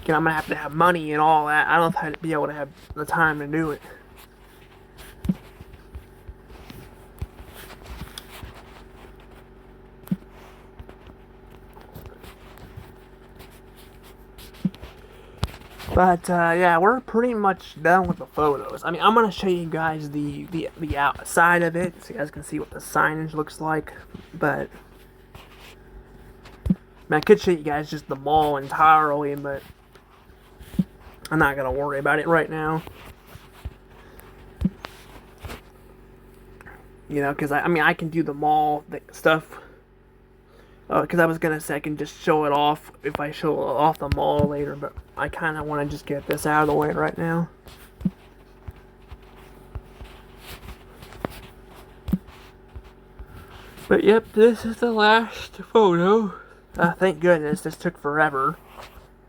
I'm gonna have to have money and all that. I don't know if I'd be able to have the time to do it. But yeah, we're pretty much done with the photos. I mean, I'm gonna show you guys the outside of it, so you guys can see what the signage looks like. But I mean, I could show you guys just the mall entirely, but I'm not gonna worry about it right now. You know, because I mean, I can do the mall stuff. Because I was gonna say I can just show it off if I show off the mall later, but I kind of want to just get this out of the way right now. But yep, this is the last photo. Thank goodness, this took forever.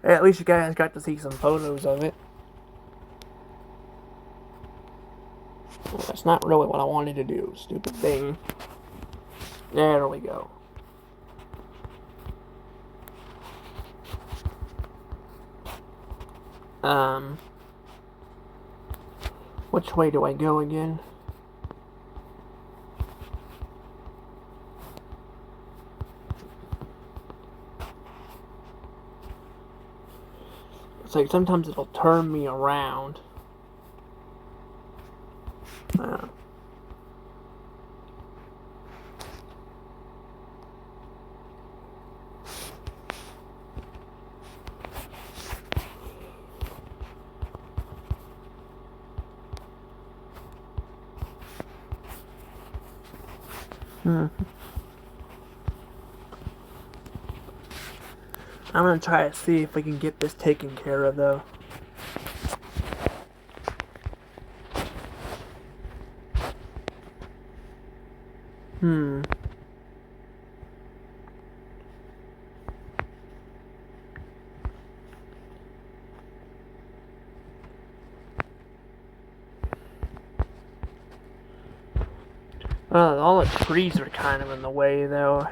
At least you guys got to see some photos of it. Well, that's not really what I wanted to do, stupid thing. There we go. Which way do I go again? It's like sometimes it'll turn me around. I'm gonna try to see if we can get this taken care of, though. All the trees are kind of in the way, though.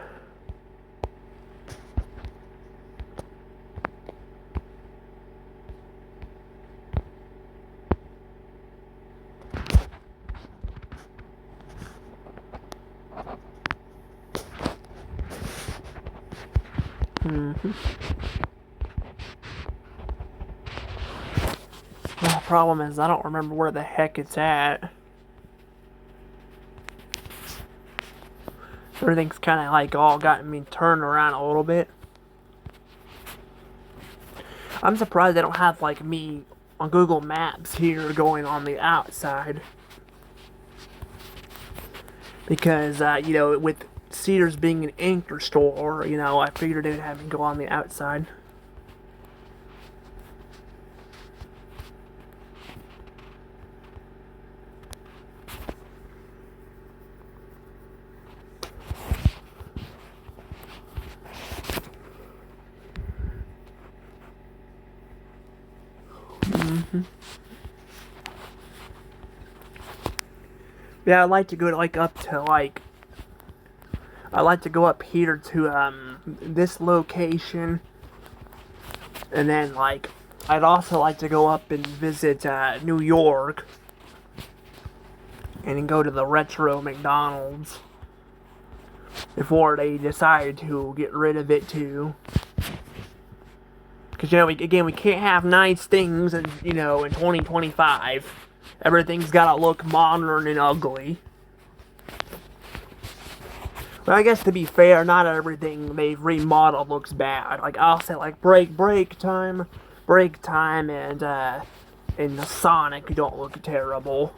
The problem is I don't remember where the heck it's at. Everything's kind of like all gotten me turned around a little bit. I'm surprised they don't have like me on Google Maps here going on the outside. Because, you know, with Sears being an anchor store, you know, I figured they'd have me go on the outside. Yeah, I'd like to go like up to like. I'd like to go up here to this location, and then like I'd also like to go up and visit New York, and then go to the retro McDonald's before they decide to get rid of it too. Because, you know, we can't have nice things, in 2025. Everything's gotta look modern and ugly. But I guess to be fair, not everything they've remodeled looks bad. Like, I'll say, like, break time, and the Sonic don't look terrible.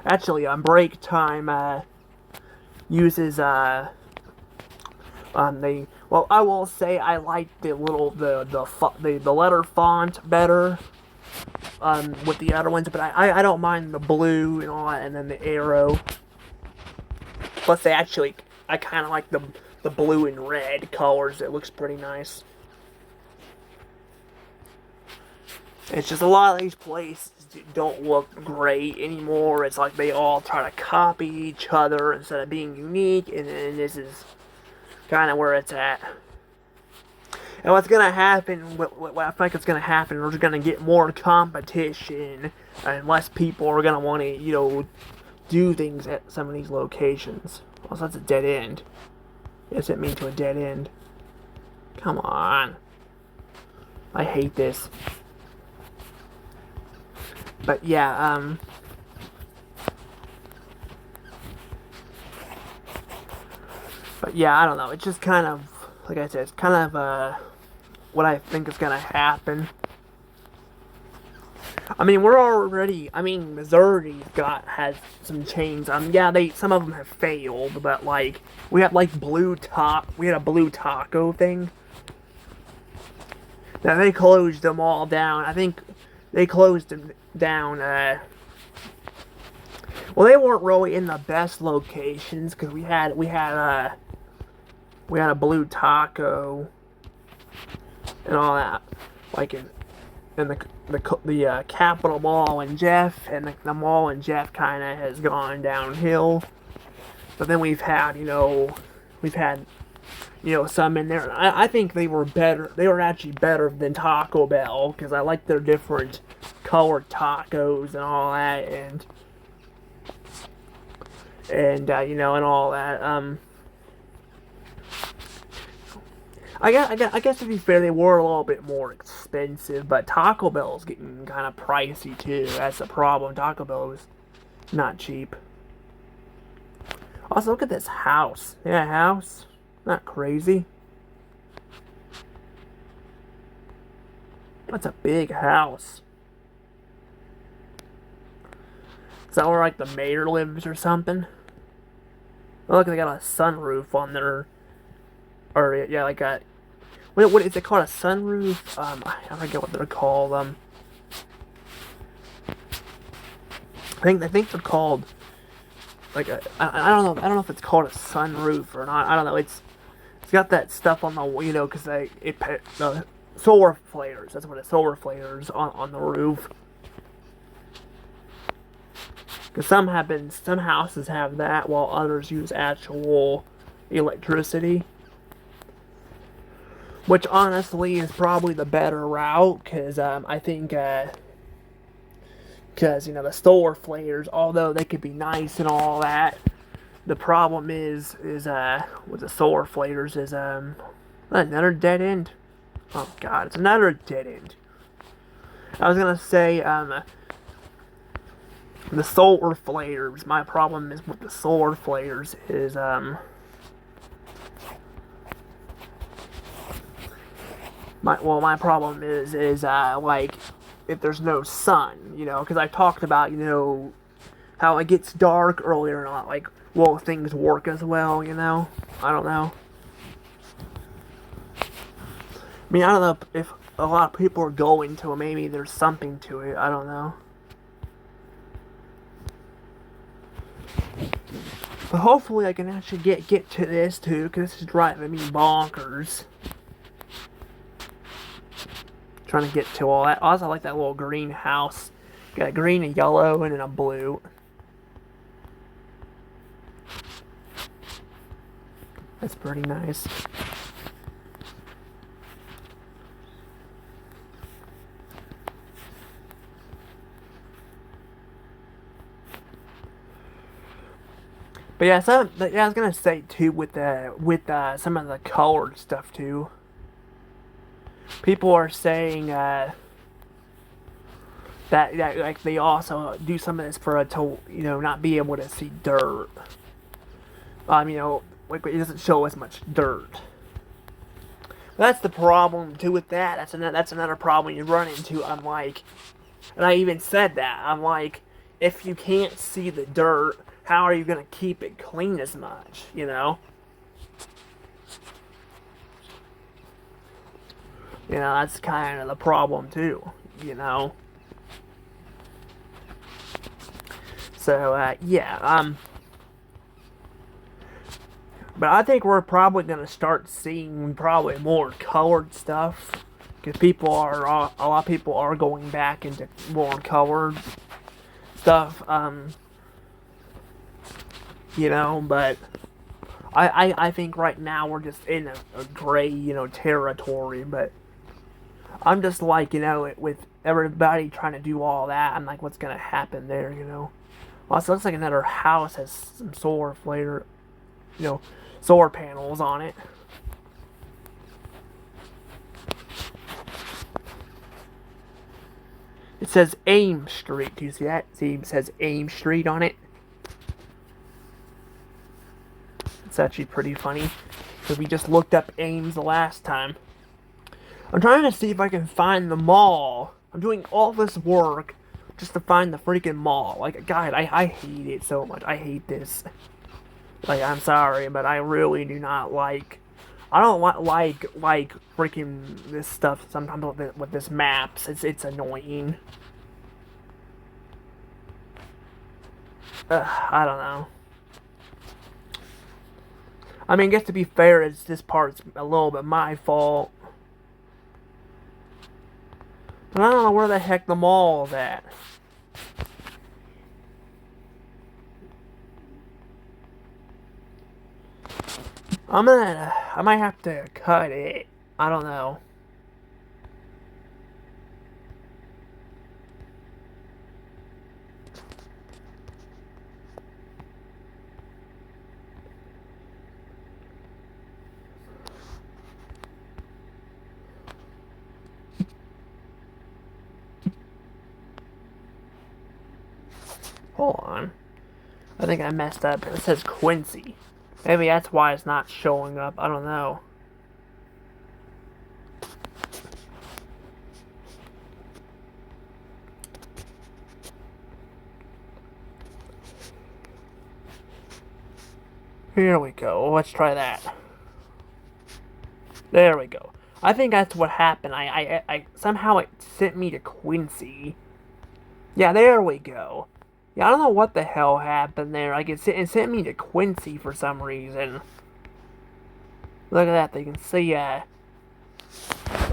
Actually, break time, uses, I will say I like the letter font better with the other ones, but I don't mind the blue and all that, and then the arrow. Plus, I kind of like the blue and red colors. It looks pretty nice. It's just a lot of these places don't look great anymore. It's like they all try to copy each other instead of being unique, and then this is kind of where it's at. And what's gonna happen, what I think is gonna happen, we're gonna get more competition, and less people are gonna want to, do things at some of these locations. Also, that's a dead end. Yes, it means to a dead end. Come on. I hate this. But yeah, I don't know. It's just kind of, like I said, it's kind of what I think is gonna happen. I mean, Missouri has some chains. Yeah, some of them have failed, but like we had a Blue Taco thing. Now they closed them all down. I think they closed them down. Well, they weren't really in the best locations because we had a Blue Taco and all that, like in the Capitol Mall in Jeff, and the mall in Jeff kind of has gone downhill. But then we've had some in there. I think they were better. They were actually better than Taco Bell because I like their different colored tacos and all that, and all that. I guess to be fair, they were a little bit more expensive, but Taco Bell's getting kind of pricey too. That's the problem. Taco Bell is not cheap. Also, look at this house. Yeah, house. Not crazy. That's a big house. Is that where like the mayor lives or something? Oh, look, they got a sunroof on their. Or yeah, like a. What is it called? A sunroof? I forget what they're called. I think they're called. Like I don't know. I don't know if it's called a sunroof or not. I don't know. It's got that stuff on the because the solar flares. That's what it's solar flares on the roof. Because some houses have that, while others use actual electricity. Which honestly is probably the better route, because I think, because the solar flares, although they could be nice and all that, the problem is with the solar flares is another dead end. Oh God, it's another dead end. I was gonna say the solar flares. My problem is with the solar flares is my problem is like if there's no sun, because I talked about how it gets dark earlier and not like will things work as well, I don't know. I mean, I don't know if a lot of people are going to it. Maybe there's something to it. I don't know. But hopefully I can actually get to this too, because this is driving me bonkers. Trying to get to all that. Also, I like that little greenhouse Got a green, a yellow, and then a blue. That's pretty nice. But yeah, I was gonna say too with some of the colored stuff too. People are saying that like they also do some of this for to not be able to see dirt. Like it doesn't show as much dirt. That's the problem too with that. That's another problem you run into. And I even said that. I'm like, if you can't see the dirt, how are you gonna keep it clean as much? That's kind of the problem too. So yeah. But I think we're probably going to start seeing probably more colored stuff. Because a lot of people are going back into more colored stuff. But I think right now we're just in a gray, territory. But I'm just like, with everybody trying to do all that, I'm like, what's going to happen there, Also, it looks like another house has some solar flare, solar panels on it. It says Ames Street. Do you see that? See, it says Ames Street on it. It's actually pretty funny because we just looked up Ames the last time. I'm trying to see if I can find the mall. I'm doing all this work just to find the freaking mall. Like, God, I hate it so much. I hate this. Like, I'm sorry, but I really do not like... I don't like freaking this stuff sometimes with this maps. It's annoying. I don't know. I mean, I guess to be fair, this part's a little bit my fault. But I don't know where the heck the mall is at. I might have to cut it. I don't know. Hold on. I think I messed up. It says Quincy. Maybe that's why it's not showing up. I don't know. Here we go. Let's try that. There we go. I think that's what happened. I somehow it sent me to Quincy. Yeah, there we go. Yeah, I don't know what the hell happened there. Like, it sent me to Quincy for some reason. Look at that. You can see,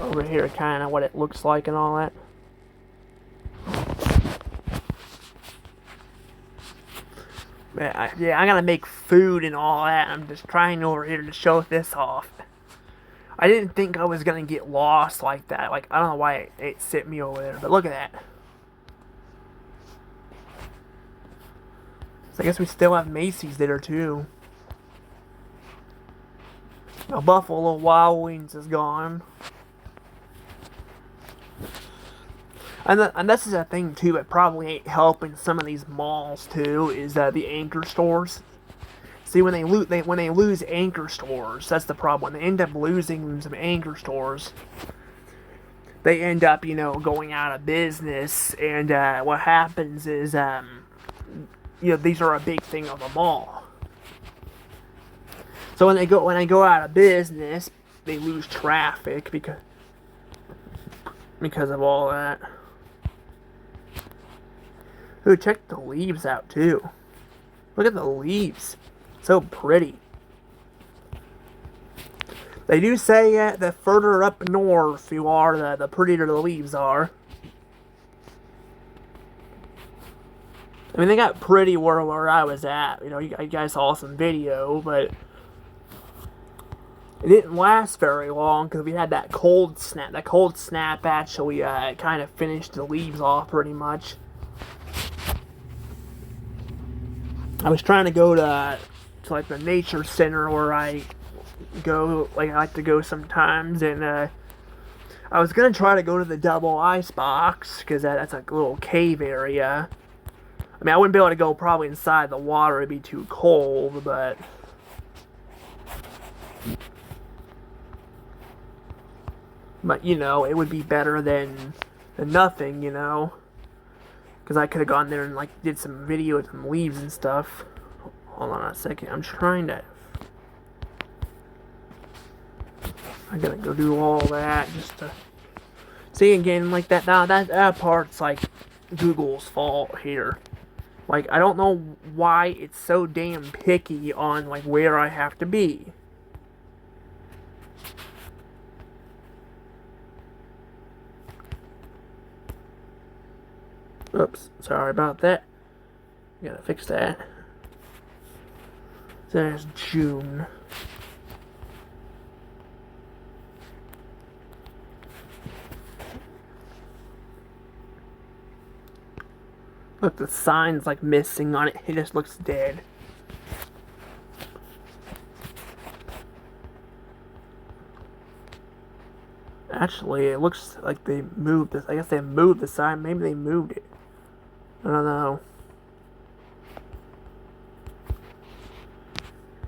over here kind of what it looks like and all that. Yeah, I gotta make food and all that. I'm just trying over here to show this off. I didn't think I was gonna get lost like that. Like, I don't know why it sent me over there, but look at that. So I guess we still have Macy's there too. Now Buffalo Wild Wings is gone. And this is a thing too that probably ain't helping some of these malls too, is the anchor stores. See, when they lose anchor stores, that's the problem. When they end up losing some anchor stores, they end up, going out of business. And what happens is, these are a big thing of the mall. So when they go out of business, they lose traffic because of all that. Ooh, check the leaves out too. Look at the leaves. So pretty. They do say the further up north you are, the prettier the leaves are. I mean, they got pretty where I was at. You know, you guys saw some video, but it didn't last very long because we had that cold snap. That cold snap actually kind of finished the leaves off pretty much. I was trying to go to like the nature center where I go, like I like to go sometimes, and I was gonna try to go to the double ice box because that's like a little cave area. I mean, I wouldn't be able to go probably inside the water; it'd be too cold. But you know, it would be better than nothing, you know. Because I could have gone there and like did some video with some leaves and stuff. Hold on a second. I'm trying to. I gotta go do all that just to see again. Like that. Now that part's like Google's fault here. Like I don't know why it's so damn picky on like where I have to be. Oops, sorry about that. Gotta fix that. There's June. Look, the sign's like missing on it. It just looks dead. Actually, it looks like they moved this. I guess they moved the sign. Maybe they moved it. I don't know.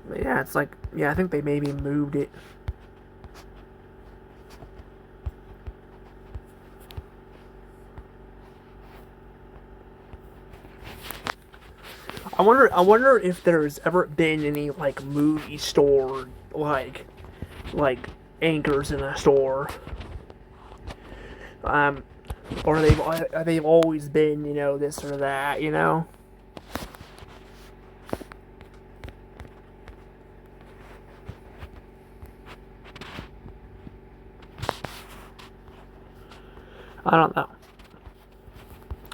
But yeah, it's like, yeah, I think they maybe moved it. I wonder if there's ever been any like movie store like anchors in a store. Or they've always been, you know, this or that, you know. I don't know.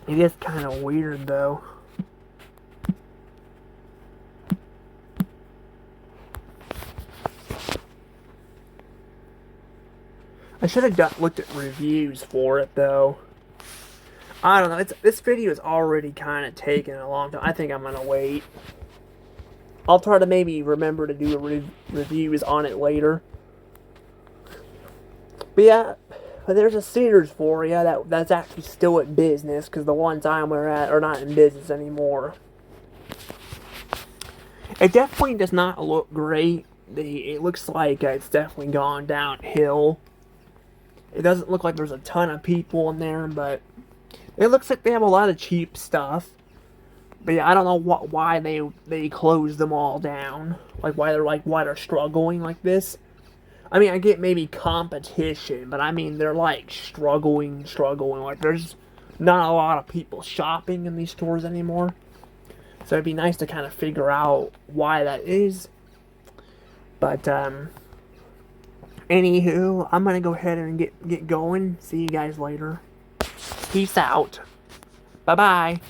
It is kind of weird though. I should have looked at reviews for it though. I don't know. This video is already kind of taking a long time. I think I'm gonna wait. I'll try to maybe remember to do reviews on it later. But yeah, but there's a Sears for you that's actually still in business because the ones I'm at are not in business anymore. It definitely does not look great. It looks like it's definitely gone downhill. It doesn't look like there's a ton of people in there, but it looks like they have a lot of cheap stuff. But yeah, I don't know why they closed them all down. Why they're struggling like this. I mean, I get maybe competition, but I mean they're like struggling. Like there's not a lot of people shopping in these stores anymore. So it'd be nice to kind of figure out why that is. But anywho, I'm gonna go ahead and get going. See you guys later. Peace out. Bye bye.